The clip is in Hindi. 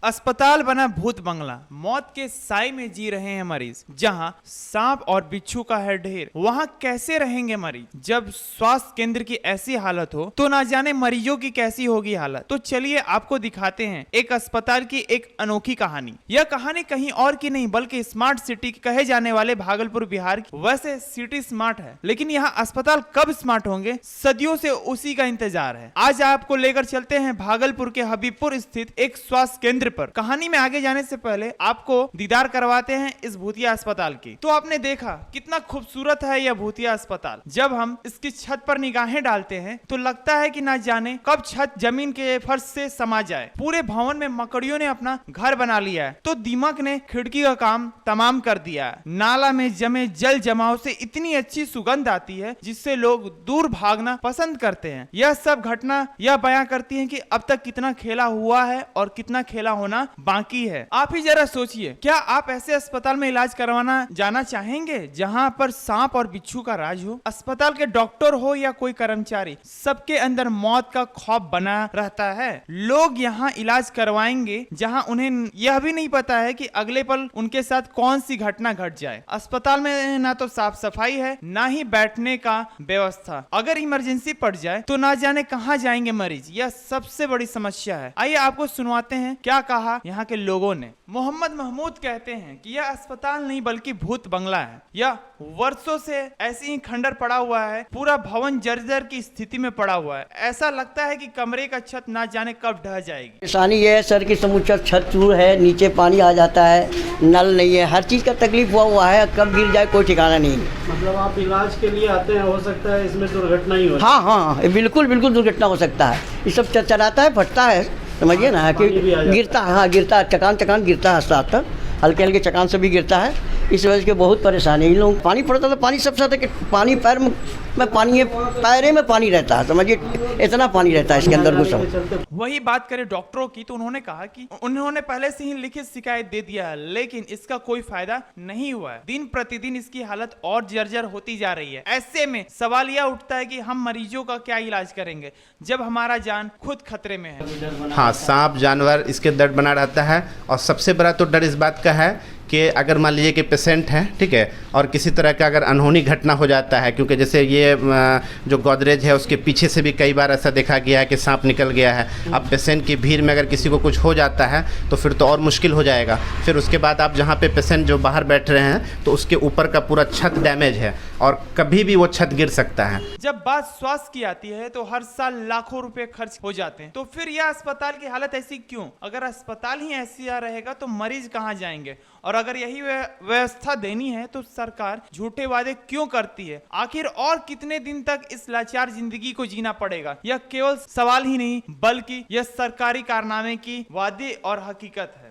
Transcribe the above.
अस्पताल बना भूत बंगला, मौत के साए में जी रहे हैं मरीज। जहां सांप और बिच्छू का है ढेर, वहां कैसे रहेंगे मरीज? जब स्वास्थ्य केंद्र की ऐसी हालत हो तो ना जाने मरीजों की कैसी होगी हालत। तो चलिए आपको दिखाते हैं एक अस्पताल की एक अनोखी कहानी। यह कहानी कहीं और की नहीं बल्कि स्मार्ट सिटी कहे जाने वाले भागलपुर बिहार की। वैसे सिटी स्मार्ट है, लेकिन यहाँ अस्पताल कब स्मार्ट होंगे, सदियों से उसी का इंतजार है। आज आपको लेकर चलते हैं भागलपुर के हबीबपुर स्थित एक स्वास्थ्य केंद्र पर। कहानी में आगे जाने से पहले आपको दीदार करवाते हैं इस भूतिया अस्पताल की। तो आपने देखा कितना खूबसूरत है यह भूतिया अस्पताल। जब हम इसकी छत पर निगाहें डालते हैं तो लगता है कि ना जाने कब छत जमीन के फर्श से समा जाए। पूरे भवन में मकड़ियों ने अपना घर बना लिया है तो दीमक ने खिड़की का काम तमाम कर दिया है। नाला में जमे जल जमाव से इतनी अच्छी सुगंध आती है जिससे लोग दूर भागना पसंद करते हैं। यह सब घटना यह बयां करती है कि अब तक कितना खेला हुआ है और कितना खेला होना बाकी है। आप ही जरा सोचिए, क्या आप ऐसे अस्पताल में इलाज करवाना जाना चाहेंगे जहां पर सांप और बिच्छू का राज हो? अस्पताल के डॉक्टर हो या कोई कर्मचारी, सबके अंदर मौत का खौफ बना रहता है। लोग यहाँ इलाज करवाएंगे जहां उन्हें यह भी नहीं पता है कि अगले पल उनके साथ कौन सी घटना घट जाए। अस्पताल में ना तो साफ सफाई है, ना ही बैठने का व्यवस्था। अगर इमरजेंसी पड़ जाए तो ना जाने कहां जाएंगे मरीज। यह सबसे बड़ी समस्या है। आइए आपको सुनवाते हैं क्या कहा यहाँ के लोगों ने। मोहम्मद महमूद कहते हैं कि यह अस्पताल नहीं बल्कि भूत बंगला है। यह वर्षों से ऐसे ही खंडर पड़ा हुआ है। पूरा भवन जर्जर की स्थिति में पड़ा हुआ है। ऐसा लगता है कि कमरे का छत ना जाने कब ढह जाएगी। परेशानी ये है सर की समूचा छत चूर है, नीचे पानी आ जाता है, नल नहीं है, हर चीज़ का तकलीफ हुआ है। कब गिर जाए कोई ठिकाना नहीं। मतलब आप इलाज के लिए आते हैं, हो सकता है इसमें दुर्घटना ही हो। हाँ, बिल्कुल बिल्कुल दुर्घटना हो सकता है। ये सब चरचराता है, फटता है, समझिए ना कि गिरता है। हाँ, गिरता है, चकान चकान गिरता है, साथ हल्के हल्के चकान से भी गिरता है। इस वजह से बहुत परेशानी है। इन लोग पानी पड़ता था, पानी सबसे ज़्यादा पानी पैर में पानी, पैरे में पानी रहता है, समझिए इतना पानी रहता है इसके अंदर घुसा। वही बात करें डॉक्टरों की तो उन्होंने कहा कि उन्होंने पहले से ही लिखित शिकायत दे दिया है, लेकिन इसका कोई फायदा नहीं हुआ है। दिन प्रतिदिन इसकी हालत और जर्जर होती जा रही है। ऐसे में सवाल यह उठता है कि हम मरीजों का क्या इलाज करेंगे जब हमारा जान खुद खतरे में है। हाँ, सांप जानवर इसके डर बना रहता है। और सबसे बड़ा तो डर इस बात का है कि अगर मान लीजिए कि पेशेंट है, ठीक है, और किसी तरह का अगर अनहोनी घटना हो जाता है, क्योंकि जैसे ये जो गोदरेज है उसके पीछे से भी कई बार ऐसा देखा गया है कि सांप निकल गया है। अब पेशेंट की भीड़ में अगर किसी को कुछ हो जाता है तो फिर तो और मुश्किल हो जाएगा। फिर उसके बाद आप जहाँ पे पेशेंट जो बाहर बैठ रहे हैं तो उसके ऊपर का पूरा छत डैमेज है और कभी भी वो छत गिर सकता है। जब बात स्वास्थ्य की आती है तो हर साल लाखों रुपए खर्च हो जाते हैं। तो फिर यह अस्पताल की हालत ऐसी क्यों? अगर अस्पताल ही ऐसी रहेगा तो मरीज कहाँ जाएंगे? और अगर यही व्यवस्था देनी है तो सरकार झूठे वादे क्यों करती है? आखिर और कितने दिन तक इस लाचार जिंदगी को जीना पड़ेगा? यह केवल सवाल ही नहीं बल्कि यह सरकारी कारनामे की वादे और हकीकत है।